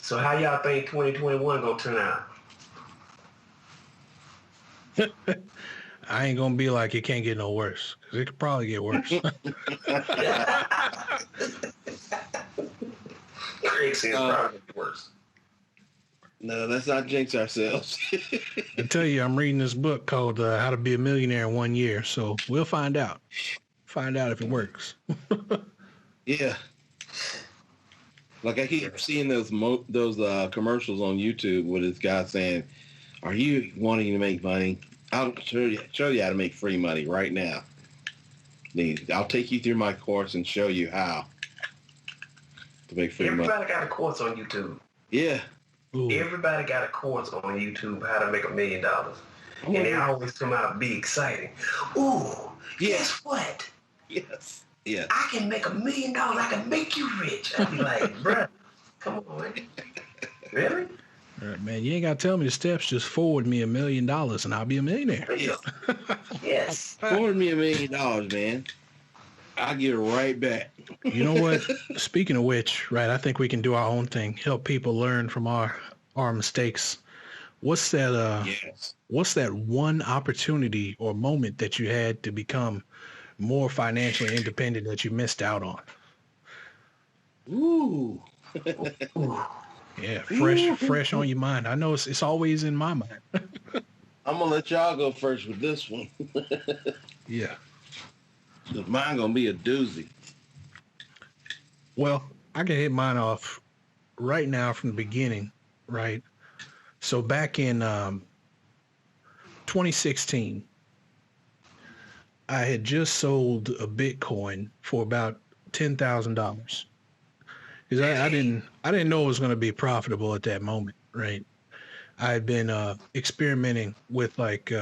So how y'all think 2021 gonna turn out? I ain't gonna be like it can't get no worse, because it could probably get worse. Craig says probably get worse. No, let's not jinx ourselves. I tell you, I'm reading this book called How to Be a Millionaire in 1 Year, so we'll find out. Find out if it works. Yeah. Like I keep seeing those commercials on YouTube with this guy saying, "Are you wanting to make money? I'll show you how to make free money right now. I'll take you through my course and show you how to make free money." Everybody got a course on YouTube. Yeah. Ooh. Everybody got a course on YouTube how to make $1 million. And they always come out be exciting. Ooh, guess what? Yes. Yeah. I can make $1 million. I can make you rich. I'd be like, bruh, come on, man. Really? All right, man, you ain't got to tell me the steps. Just forward me $1 million and I'll be a millionaire. Yeah. Yes. Forward me $1 million, man. I'll give it right back. You know what? Speaking of which, right, I think we can do our own thing. Help people learn from our mistakes. What's that? Yes. What's that one opportunity or moment that you had to become more financially independent that you missed out on? Ooh. Yeah, fresh on your mind. I know it's always in my mind. I'm gonna let y'all go first with this one. Yeah. Mine gonna be a doozy. Well, I can hit mine off right now from the beginning, right? So back in 2016, I had just sold a Bitcoin for about $10,000. Because I didn't know it was going to be profitable at that moment, right? I had been experimenting with like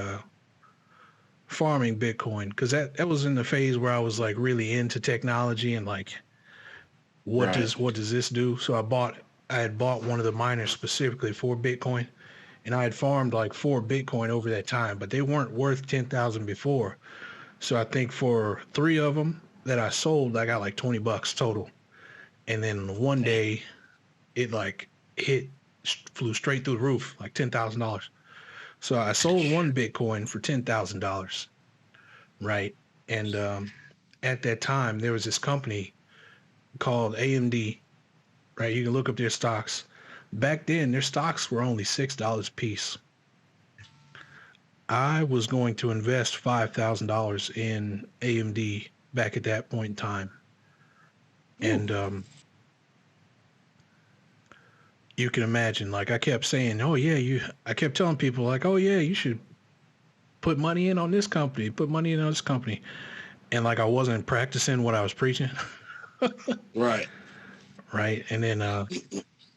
farming Bitcoin, because that was in the phase where I was like really into technology and like what does this do? So I had bought one of the miners specifically for Bitcoin, and I had farmed like 4 Bitcoin over that time, but they weren't worth 10,000 before. So I think for 3 of them that I sold, I got like $20 total. And then one day it like flew straight through the roof, like $10,000. So I sold 1 Bitcoin for $10,000. Right. And at that time, there was this company called AMD. Right. You can look up their stocks. Back then, their stocks were only $6 a piece. I was going to invest $5,000 in AMD back at that point in time. And you can imagine, like I kept saying, I kept telling people like, oh yeah, you should put money in on this company, And like, I wasn't practicing what I was preaching. Right. Right. And then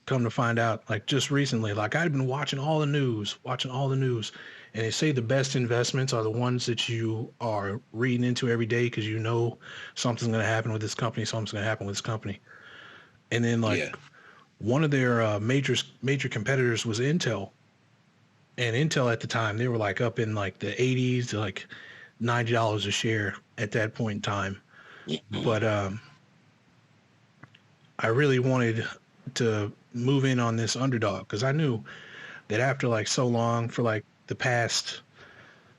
come to find out, like just recently, like I'd been watching all the news, and they say the best investments are the ones that you are reading into every day because you know something's going to happen with this company, And then like one of their major competitors was Intel. And Intel at the time, they were like up in like the 80s to like $90 a share at that point in time. But I really wanted to move in on this underdog because I knew that after like so long, for like the past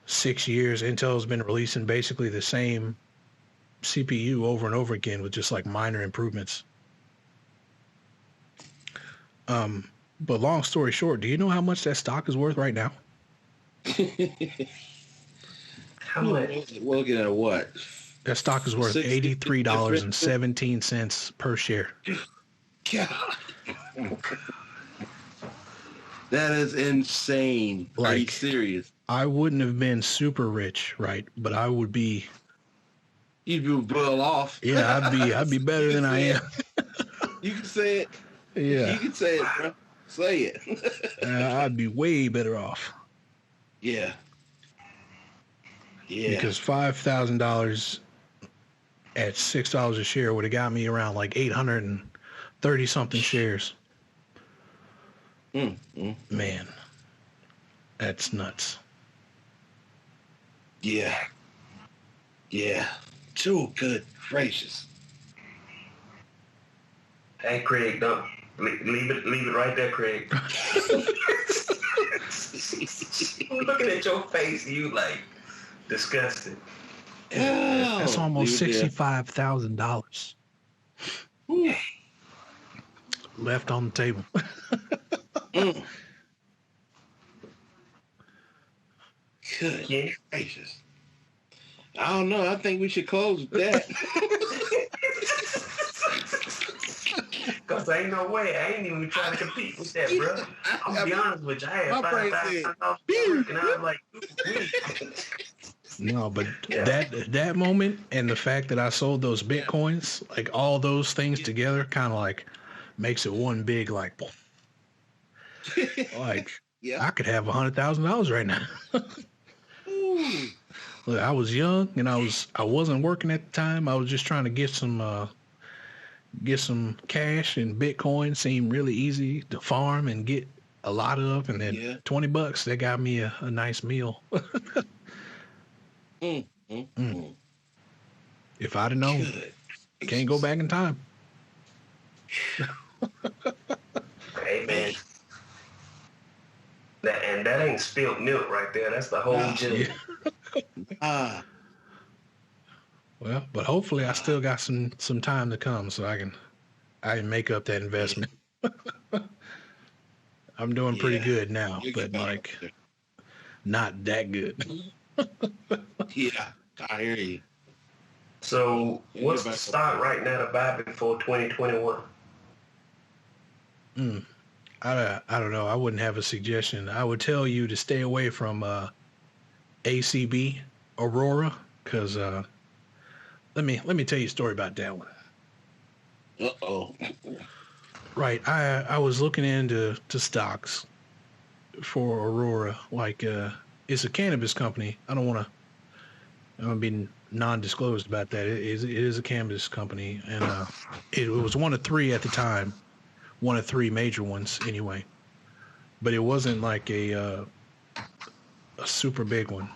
6 years, Intel's been releasing basically the same CPU over and over again with just like minor improvements. But long story short, do you know how much that stock is worth right now? How much? We'll get at what? That stock is worth $83.17 per share. God. That is insane. Like, are you serious? I wouldn't have been super rich, right? But I would be. You'd be well off. Yeah, I'd be better than I am. You can say it. Yeah. You can say it, bro. Say it. I'd be way better off. Yeah. Yeah. Because $5,000 at $6 a share would have got me around like 830 something shares. Man, that's nuts. Yeah. Yeah. Too good gracious. Hey, Craig, Leave it right there, Craig. Looking at your face, you like disgusted. That's almost $65,000 left on the table. Good gracious. I don't know. I think we should close with that. Because ain't no way. I ain't even trying to compete with that, bro. I'm going to be honest with you. I had $5,000 and I was like, no, but that moment and the fact that I sold those Bitcoins, like all those things together kind of like makes it one big like I could have $100,000 right now. Look, I was young and I wasn't working at the time. I was just trying to get some cash, and Bitcoin seemed really easy to farm and get a lot of, and then $20 that got me a nice meal. If I'd have known, can't go back in time. Hey man, that ain't spilled milk right there. That's the whole gem. Well, but hopefully I still got some time to come so I can make up that investment. I'm doing pretty good now, but like not that good. Yeah, I hear you. So what's the stock right now to buy before 2021? I don't know. I wouldn't have a suggestion. I would tell you to stay away from ACB Aurora, because let me tell you a story about that one. Right, I was looking into stocks for Aurora. Like it's a cannabis company. I don't want to be non-disclosed about that. It is a cannabis company, and it was one of three at the time, one of three major ones anyway. But it wasn't like a super big one.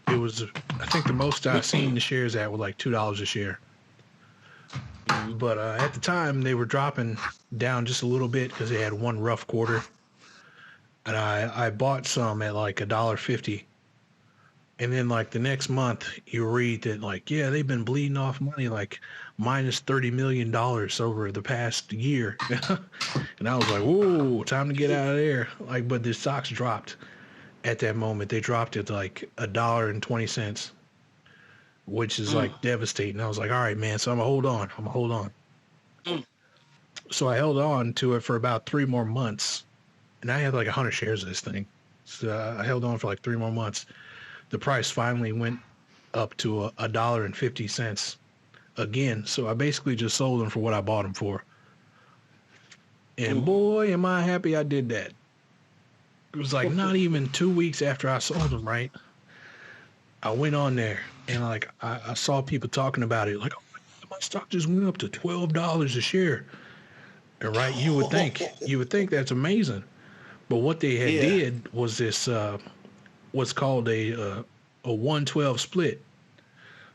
It was, I think the most I've seen the shares at was like $2 a share. But at the time, they were dropping down just a little bit because they had one rough quarter. And I bought some at like $1.50. And then like the next month, you read that like, yeah, they've been bleeding off money, like minus $30 million over the past year. And I was like, whoa, time to get out of there. Like, but the stocks dropped at that moment. They dropped it to like $1.20. Which is like devastating. I was like, all right, man, so I'm gonna hold on. So I held on to it for about 3 more months, and I had like 100 shares of this thing. So I held on for like 3 more months. The price finally went up to $1.50 again. So I basically just sold them for what I bought them for. And boy, am I happy I did that. It was like not even 2 weeks after I sold them, right? I went on there and like I saw people talking about it, like, oh, my stock just went up to $12 a share. And right, you would think that's amazing. But what they had did was this what's called a 112 split.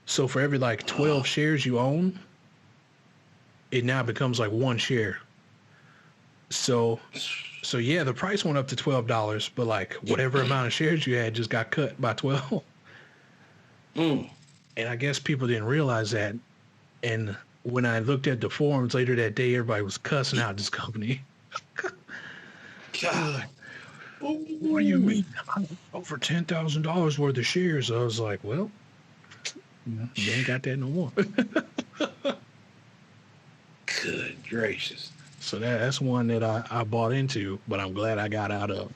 So for every like 12 shares you own, it now becomes like 1 share. So yeah, the price went up to $12, but like whatever amount of shares you had just got cut by 12. And I guess people didn't realize that. And when I looked at the forums later that day, everybody was cussing out this company. God. What do you mean? Over $10,000 worth of shares. I was like, well, you ain't got that no more. Good gracious. So that's one that I bought into, but I'm glad I got out of.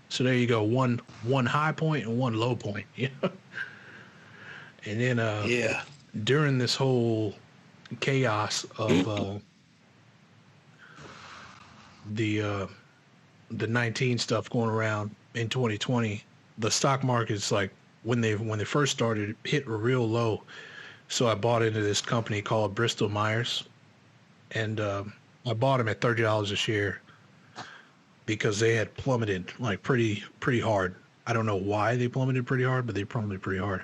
So there you go. One high point and one low point. Yeah. And then during this whole chaos of the 19 stuff going around in 2020, the stock market's like when they first started hit real low. So I bought into this company called Bristol Myers, and I bought them at $30 a share because they had plummeted like pretty hard. I don't know why they plummeted pretty hard, but they plummeted pretty hard.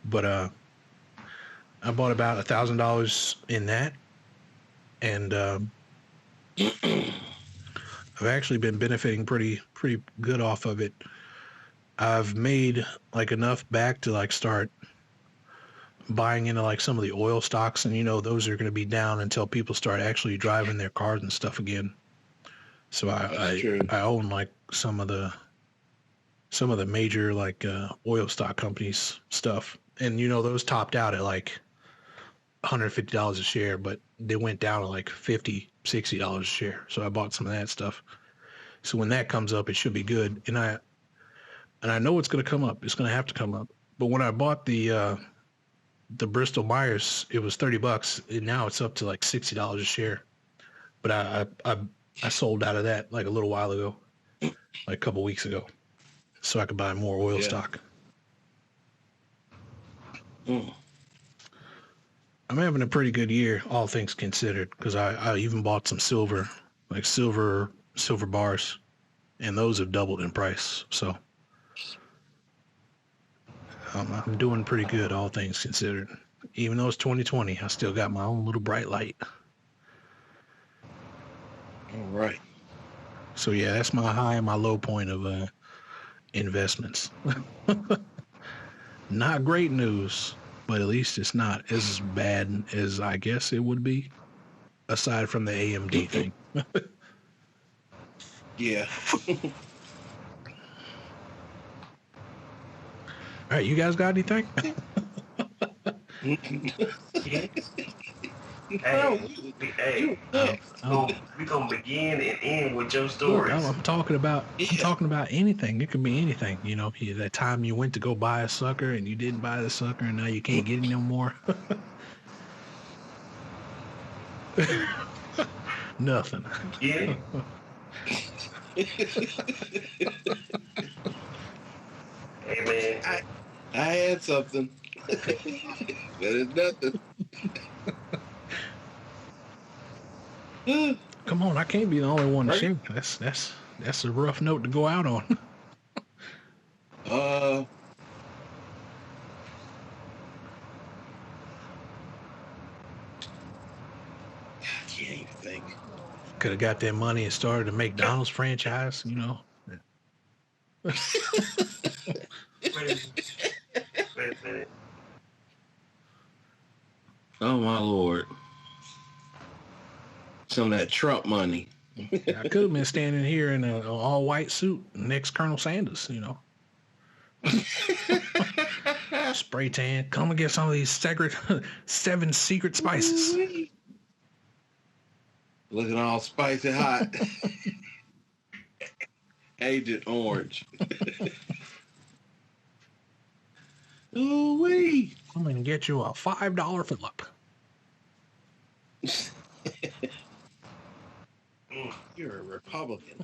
But I bought about $1,000 in that, and I've actually been benefiting pretty good off of it. I've made like enough back to like start buying into like some of the oil stocks, and those are going to be down until people start actually driving their cars and stuff again. So I own like some of the major like oil stock companies stuff, and those topped out at like $150 a share, but they went down to like $50-$60 a share. So I bought some of that stuff. So when that comes up, it should be good. And I know it's going to come up. It's going to have to come up. But when I bought the Bristol Myers, it was $30, and now it's up to like $60 a share. But I sold out of that like a little while ago, like a couple weeks ago, so I could buy more oil stock. I'm having a pretty good year, all things considered, because I even bought some silver bars, and those have doubled in price. So I'm doing pretty good, all things considered. Even though it's 2020, I still got my own little bright light. All right. So yeah, that's my high and my low point of investments. Not great news, but at least it's not as bad as I guess it would be, aside from the AMD thing. Yeah. All right, you guys got anything? Hey, we're gonna begin and end with your stories. Look, I'm talking about anything. It could be anything. That time you went to go buy a sucker and you didn't buy the sucker, and now you can't get it no more. Nothing. Yeah. Hey man, I had something. But it's nothing. Come on, I can't be the only one to share. That's a rough note to go out on. Can't even think. Could have got that money and started a McDonald's franchise, Wait a minute. Oh my Lord. Some of that Trump money. I could have been standing here in an all-white suit next Colonel Sanders, Spray tan. Come and get some of these 7 secret spices. Looking all spicy hot. Agent Orange. Ooh-wee. I'm going to get you a $5 Phillip. You're a Republican.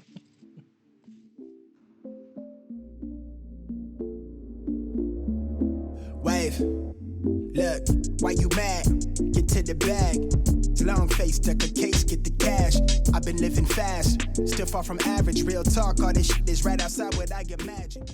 Wave. Look, why you mad? Get to the bag. Long face, duck a case, get the cash. I've been living fast, still far from average. Real talk, all this shit is right outside what I imagine.